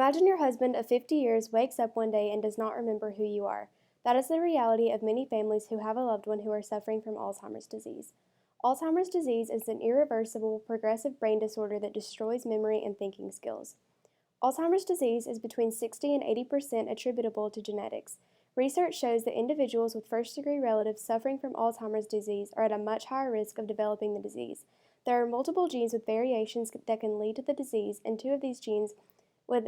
Imagine your husband of 50 years wakes up one day and does not remember who you are. That is the reality of many families who have a loved one who are suffering from Alzheimer's disease. Alzheimer's disease is an irreversible, progressive brain disorder that destroys memory and thinking skills. Alzheimer's disease is between 60 and 80% attributable to genetics. Research shows that individuals with first-degree relatives suffering from Alzheimer's disease are at a much higher risk of developing the disease. There are multiple genes with variations that can lead to the disease, and two of these genes that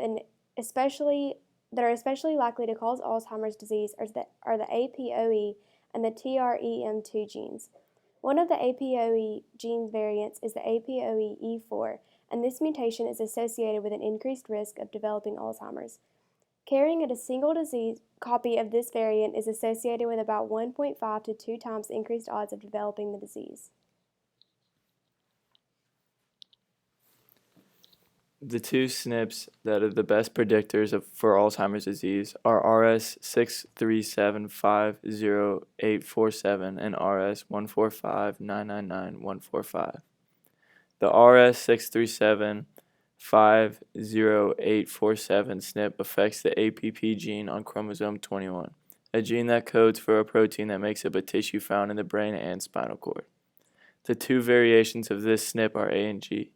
are especially likely to cause Alzheimer's disease are the APOE and the TREM2 genes. One of the APOE gene variants is the APOE4, and this mutation is associated with an increased risk of developing Alzheimer's. Carrying a single disease copy of this variant is associated with about 1.5 to 2 times the increased odds of developing the disease. The two SNPs that are the best predictors for Alzheimer's disease are RS6375047 and RS145999145. The RS6375047 SNP affects the APP gene on chromosome 21, a gene that codes for a protein that makes up a tissue found in the brain and spinal cord. The two variations of this SNP are A and G.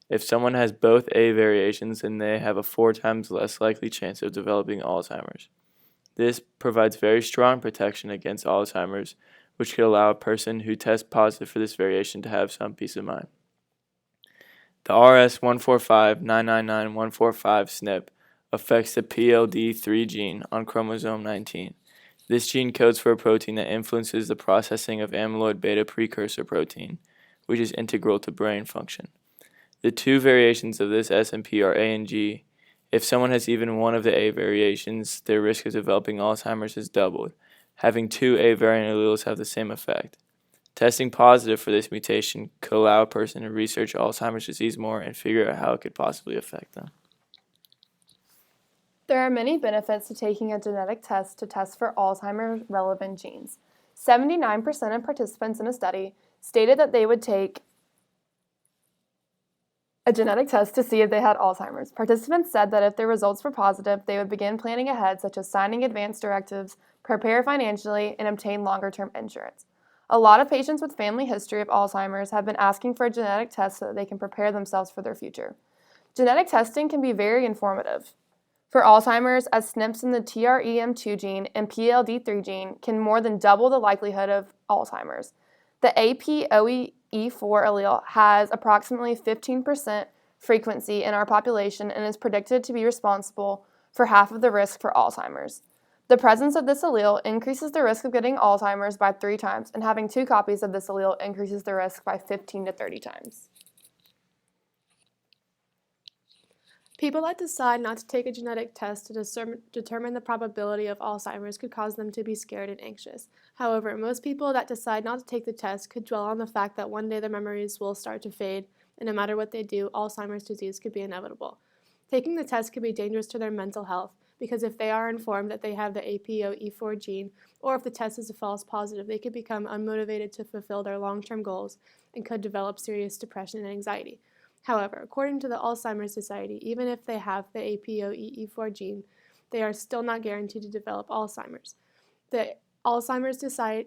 If someone has both A variations, then they have a 4 times less likely chance of developing Alzheimer's. This provides very strong protection against Alzheimer's, which could allow a person who tests positive for this variation to have some peace of mind. The RS145999145 SNP affects the PLD3 gene on chromosome 19. This gene codes for a protein that influences the processing of amyloid beta precursor protein, which is integral to brain function. The two variations of this SNP are A and G. If someone has even one of the A variations, their risk of developing Alzheimer's is doubled. Having two A variant alleles have the same effect. Testing positive for this mutation could allow a person to research Alzheimer's disease more and figure out how it could possibly affect them. There are many benefits to taking a genetic test to test for Alzheimer's-relevant genes. 79% of participants in a study stated that they would take a genetic test to see if they had Alzheimer's. Participants said that if their results were positive, they would begin planning ahead, such as signing advance directives, prepare financially, and obtain longer-term insurance. A lot of patients with family history of Alzheimer's have been asking for a genetic test so that they can prepare themselves for their future. Genetic testing can be very informative. For Alzheimer's, as SNPs in the TREM2 gene and PLD3 gene can more than double the likelihood of Alzheimer's. The APOE4 allele has approximately 15% frequency in our population and is predicted to be responsible for half of the risk for Alzheimer's. The presence of this allele increases the risk of getting Alzheimer's by 3 times, and having 2 copies of this allele increases the risk by 15 to 30 times. People that decide not to take a genetic test to determine the probability of Alzheimer's could cause them to be scared and anxious. However, most people that decide not to take the test could dwell on the fact that one day their memories will start to fade, and no matter what they do, Alzheimer's disease could be inevitable. Taking the test could be dangerous to their mental health, because if they are informed that they have the APOE4 gene, or if the test is a false positive, they could become unmotivated to fulfill their long-term goals and could develop serious depression and anxiety. However, according to the Alzheimer's Society, even if they have the APOE4 gene, they are still not guaranteed to develop Alzheimer's. The Alzheimer's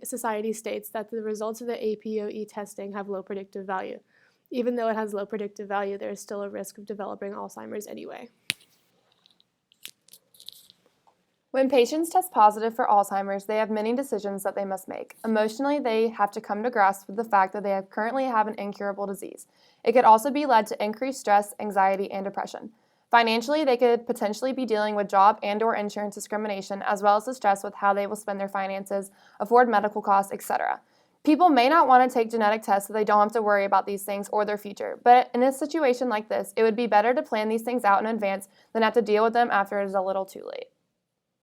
Society states that the results of the APOE testing have low predictive value. Even though it has low predictive value, there is still a risk of developing Alzheimer's anyway. When patients test positive for Alzheimer's, they have many decisions that they must make. Emotionally, they have to come to grasp with the fact that they currently have an incurable disease. It could also be led to increased stress, anxiety, and depression. Financially, they could potentially be dealing with job and/or insurance discrimination, as well as the stress with how they will spend their finances, afford medical costs, etc. People may not want to take genetic tests so they don't have to worry about these things or their future, but in a situation like this, it would be better to plan these things out in advance than have to deal with them after it is a little too late.